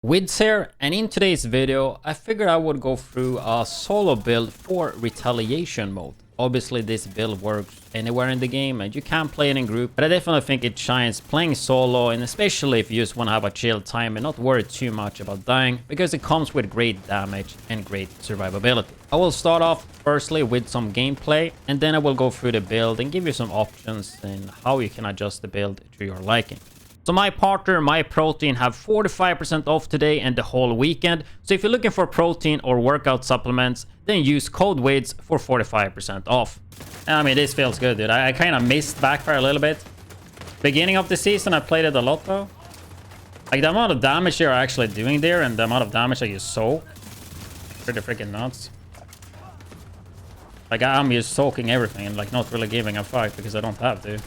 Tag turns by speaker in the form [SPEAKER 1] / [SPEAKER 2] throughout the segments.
[SPEAKER 1] Widdz here, and in today's video I figured I would go through a solo build for Retaliation mode. Obviously this build works anywhere in the game and you can play it in group, but I definitely think it shines playing solo, and especially if you just want to have a chill time and not worry too much about dying, because it comes with great damage and great survivability. I will start off firstly with some gameplay, and then I will go through the build and give you some options and how you can adjust the build to your liking. So my partner, My Protein, have 45% off today and the whole weekend. So if you're looking for protein or workout supplements, then use code widdz for 45% off. I mean, this feels good, dude. I kind of missed Backfire a little bit. Beginning of the season, I played it a lot, though. Like, the amount of damage you're actually doing there and the amount of damage that you soak. Pretty freaking nuts. Like, I'm just soaking everything and, like, not really giving a fuck because I don't have to.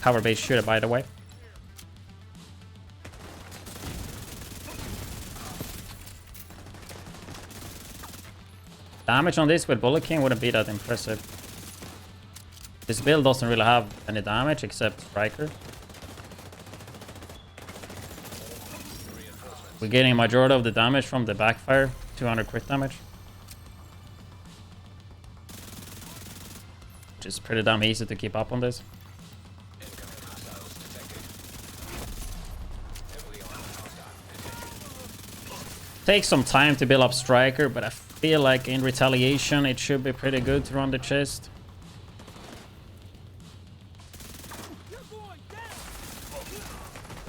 [SPEAKER 1] Cover-based shooter, by the way. Damage on this with Bullet King wouldn't be that impressive. This build doesn't really have any damage except Striker. We're getting a majority of the damage from the Backfire, 200 crit damage. Which is pretty damn easy to keep up on this. Takes some time to build up Striker, but I feel like in Retaliation it should be pretty good to run the chest.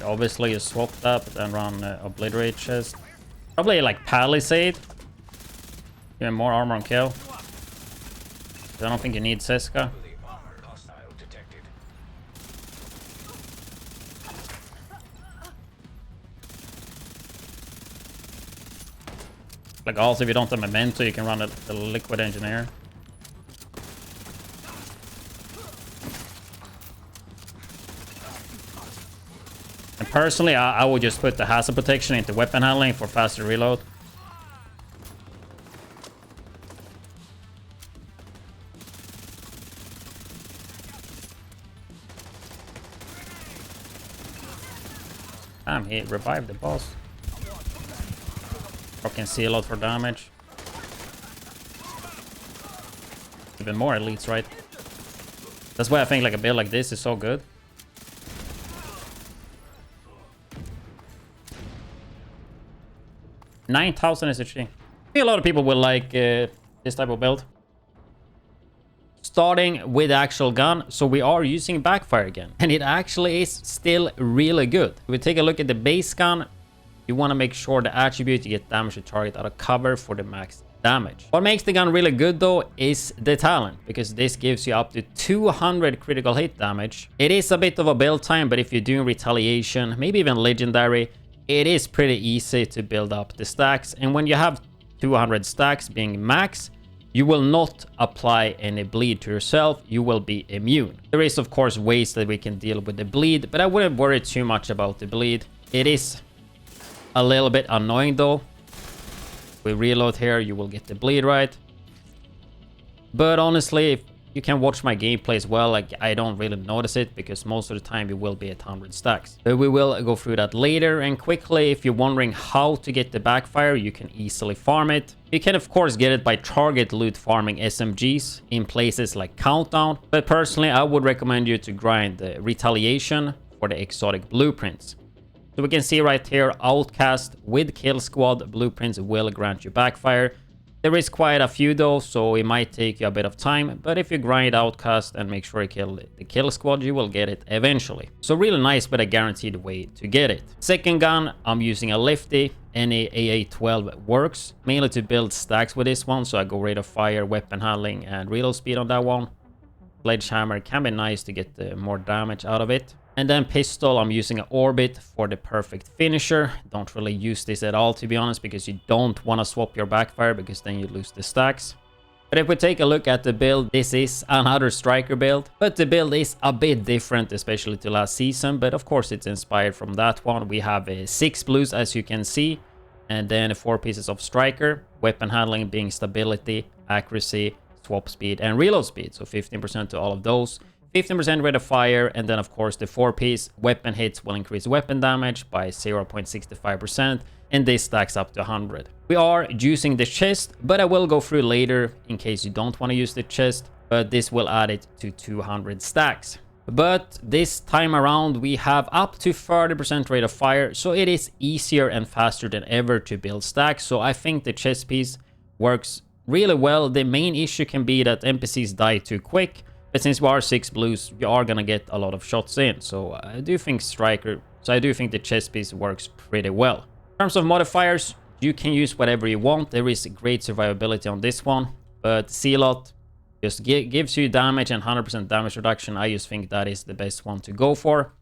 [SPEAKER 1] Obviously you swap that and run Obliterate chest. Probably like Palisade. Even more armor on kill. I don't think you need Seska. Like, also, if you don't have Memento, you can run the Liquid Engineer. And personally, I would just put the hazard protection into weapon handling for faster reload. Damn, he revived the boss. Or can see a lot for damage. Even more elites, right? That's why I think like a build like this is so good. $9,000 SHG. I think a lot of people will like this type of build. Starting with the actual gun, so we are using Backfire again, and it actually is still really good. If we take a look at the base gun, you want to make sure the attribute you get damage to target out of cover for the max damage. What makes the gun really good though is the talent, because this gives you up to 200 critical hit damage. It is a bit of a build time, but if you're doing Retaliation, maybe even Legendary, it is pretty easy to build up the stacks. And when you have 200 stacks being max, you will not apply any bleed to yourself. You will be immune. There is of course ways that we can deal with the bleed, but I wouldn't worry too much about the bleed. It is a little bit annoying though. We reload here, you will get the bleed right. But honestly, if you can watch my gameplay as well, like, I don't really notice it because most of the time you will be at 100 stacks. But we will go through that later. And quickly, if you're wondering how to get the Backfire, you can easily farm it. You can of course get it by target loot farming SMGs in places like Countdown. But personally, I would recommend you to grind the Retaliation for the exotic blueprints. So we can see right here, Outcast with Kill Squad blueprints will grant you Backfire. There is quite a few though, so it might take you a bit of time, but if you grind Outcast and make sure you kill the Kill Squad, you will get it eventually. So really nice, but a guaranteed way to get it. Second gun, I'm using a Lifty. Any AA12 works, mainly to build stacks with this one, so I go rate of fire, weapon handling, and reload speed on that one. Sledgehammer can be nice to get more damage out of it. And then pistol, I'm using an Orbit for the perfect finisher. Don't really use this at all, to be honest, because you don't want to swap your Backfire, because then you lose the stacks. But if we take a look at the build, this is another Striker build, but the build is a bit different, especially to last season. But of course it's inspired from that one. We have 6 blues, as you can see, and then 4 pieces of Striker. Weapon handling being stability, accuracy, swap speed, and reload speed. So 15% to all of those. 15% rate of fire, and then of course the 4-piece weapon hits will increase weapon damage by 0.65%, and this stacks up to 100. We are using the chest, but I will go through later in case you don't want to use the chest, but this will add it to 200 stacks. But this time around we have up to 30% rate of fire, so it is easier and faster than ever to build stacks. So I think the chest piece works really well. The main issue can be that NPCs die too quick, but since we are 6 blues, you are gonna get a lot of shots in. So I do think the chest piece works pretty well. In terms of modifiers, you can use whatever you want. There is great survivability on this one, but Zealot just gives you damage and 100% damage reduction. I just think that is the best one to go for.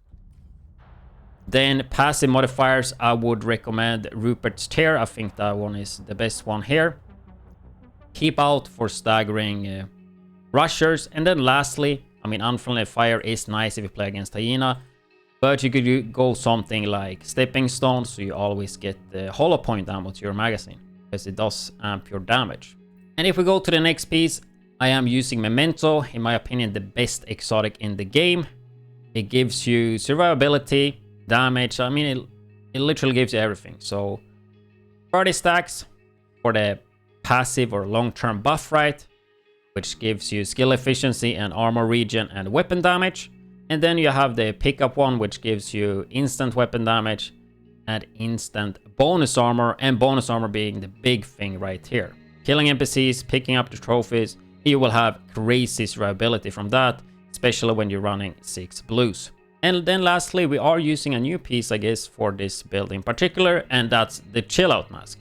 [SPEAKER 1] Then passive modifiers, I would recommend Rupert's Tear. I think that one is the best one here. Keep out for staggering rushers. And then lastly, I mean, Unfriendly Fire is nice if you play against Hyena, but you could go something like Stepping Stone, so you always get the hollow point ammo to your magazine, because it does amp your damage. And if we go to the next piece, I am using Memento, in my opinion the best exotic in the game. It gives you survivability, damage, I mean it literally gives you everything. So 30 stacks for the passive or long-term buff right, which gives you skill efficiency and armor regen and weapon damage. And then you have the pickup one, which gives you instant weapon damage and instant bonus armor, and bonus armor being the big thing right here. Killing NPCs, picking up the trophies, you will have crazy survivability from that, especially when you're running 6 blues. And then lastly, we are using a new piece, I guess, for this build in particular, and that's the Chill Out Mask.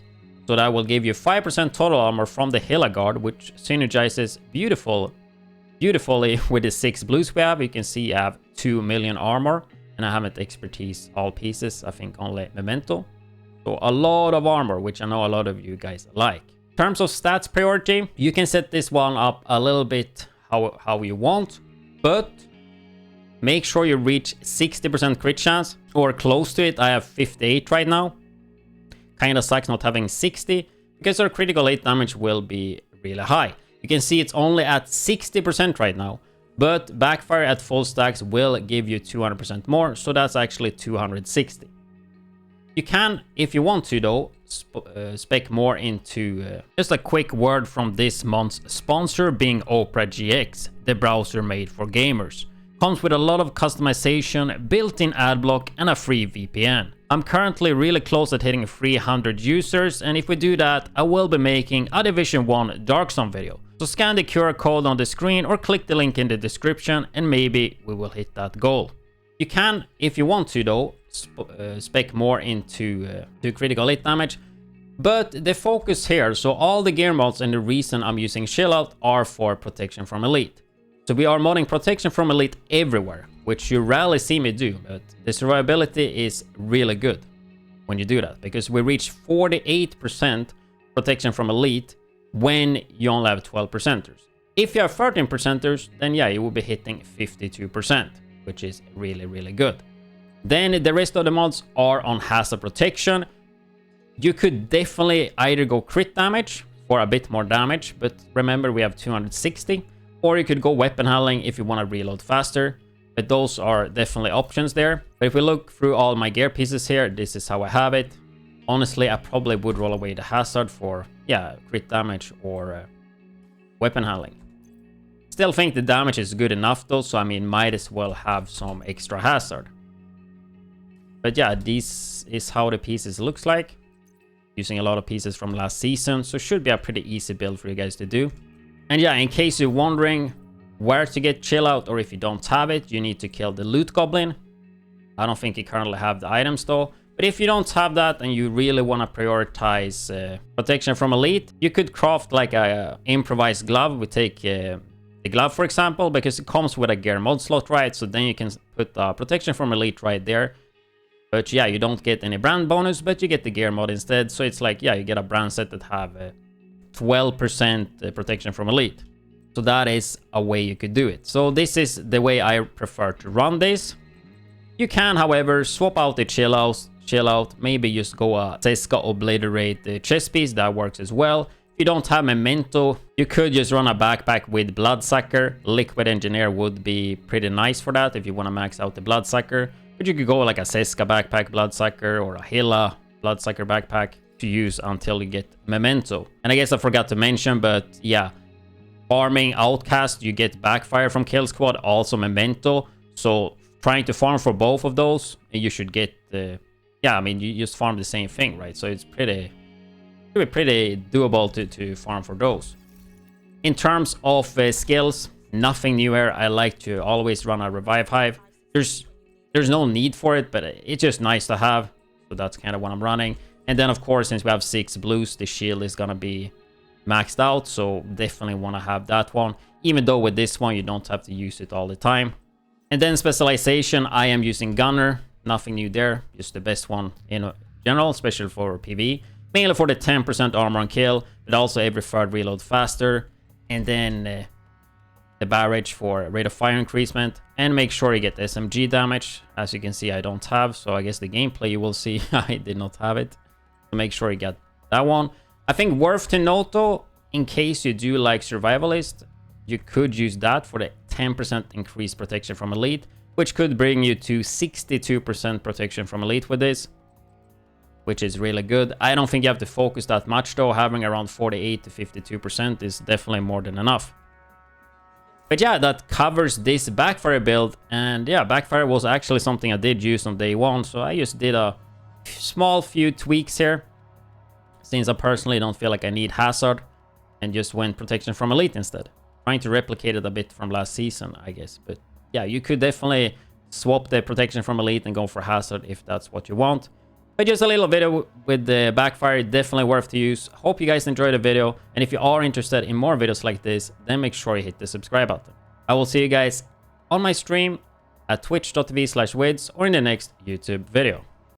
[SPEAKER 1] So that will give you 5% total armor from the Hilla Guard, which synergizes beautifully with the 6 blues we have. You can see I have 2 million armor, and I haven't expertise all pieces, I think only Memento. So a lot of armor, which I know a lot of you guys like. In terms of stats priority, you can set this one up a little bit how you want, but make sure you reach 60% crit chance or close to it. I have 58 right now. Kinda sucks not having 60, because our critical hit damage will be really high. You can see it's only at 60% right now, but Backfire at full stacks will give you 200% more, so that's actually 260. You can, if you want to though, spec more into... just a quick word from this month's sponsor, being Opera GX, the browser made for gamers. Comes with a lot of customization, built-in adblock, and a free VPN. I'm currently really close at hitting 300 users, and if we do that, I will be making a Division 1 Dark Zone video. So scan the QR code on the screen or click the link in the description, and maybe we will hit that goal. You can, if you want to though, spec more into critical hit damage, but the focus here, so all the gear mods and the reason I'm using Chill Out are for protection from elite. So we are modding protection from elite everywhere, which you rarely see me do, but the survivability is really good when you do that, because we reach 48% protection from elite when you only have 12%ers. If you have 13%ers, then yeah, you will be hitting 52%, which is really good. Then the rest of the mods are on hazard protection. You could definitely either go crit damage for a bit more damage, but remember we have 260, or you could go weapon handling if you want to reload faster, but those are definitely options there. But if we look through all my gear pieces here, this is how I have it. Honestly, I probably would roll away the hazard for, yeah, crit damage or weapon handling. Still think the damage is good enough though, so I mean, might as well have some extra hazard. But yeah, this is how the pieces looks like. Using a lot of pieces from last season, so should be a pretty easy build for you guys to do. And yeah, in case you're wondering where to get Chill Out, or if you don't have it, you need to kill the Loot Goblin. I don't think you currently have the items though. But if you don't have that and you really want to prioritize protection from elite, you could craft like a improvised glove. We take the glove for example, because it comes with a gear mod slot, right? So then you can put protection from elite right there. But yeah, you don't get any brand bonus, but you get the gear mod instead. So it's like, yeah, you get a brand set that have 12% protection from elite. So that is a way you could do it. So this is the way I prefer to run this. You can, however, swap out the chill out, maybe just go a Seska Obliterate chest piece, that works as well. If you don't have Memento, you could just run a backpack with Bloodsucker. Liquid Engineer would be pretty nice for that if you want to max out the Bloodsucker. But you could go like a Seska backpack Bloodsucker or a Hilla Bloodsucker backpack to use until you get Memento. And I guess I forgot to mention, but yeah, farming Outcast, you get Backfire from Kill Squad, also Memento. So trying to farm for both of those, you should get the... yeah, I mean, you just farm the same thing, right? So it's pretty doable to farm for those. In terms of skills, nothing new here. I like to always run a Revive Hive. There's no need for it, but it's just nice to have. So that's kind of what I'm running. And then, of course, since we have 6 blues, the shield is going to be maxed out. So definitely want to have that one. Even though with this one, you don't have to use it all the time. And then specialization, I am using Gunner. Nothing new there. Just the best one in general, especially for PvE. Mainly for the 10% armor on kill, but also every third reload faster. And then the barrage for rate of fire increasement. And make sure you get SMG damage. As you can see, I don't have. So I guess the gameplay you will see, I did not have it. So make sure you get that one. I think worth to note though, in case you do like Survivalist, you could use that for the 10% increased protection from Elite, which could bring you to 62% protection from Elite with this, which is really good. I don't think you have to focus that much though. Having around 48 to 52% is definitely more than enough. But yeah, that covers this Backfire build. And yeah, Backfire was actually something I did use on day one. So I just did a small few tweaks here, since I personally don't feel like I need Hazard, and just went protection from Elite instead. Trying to replicate it a bit from last season, I guess. But yeah, you could definitely swap the protection from Elite and go for Hazard if that's what you want. But just a little video with the Backfire, definitely worth to use. Hope you guys enjoyed the video. And if you are interested in more videos like this, then make sure you hit the subscribe button. I will see you guys on my stream at twitch.tv/widdz or in the next YouTube video.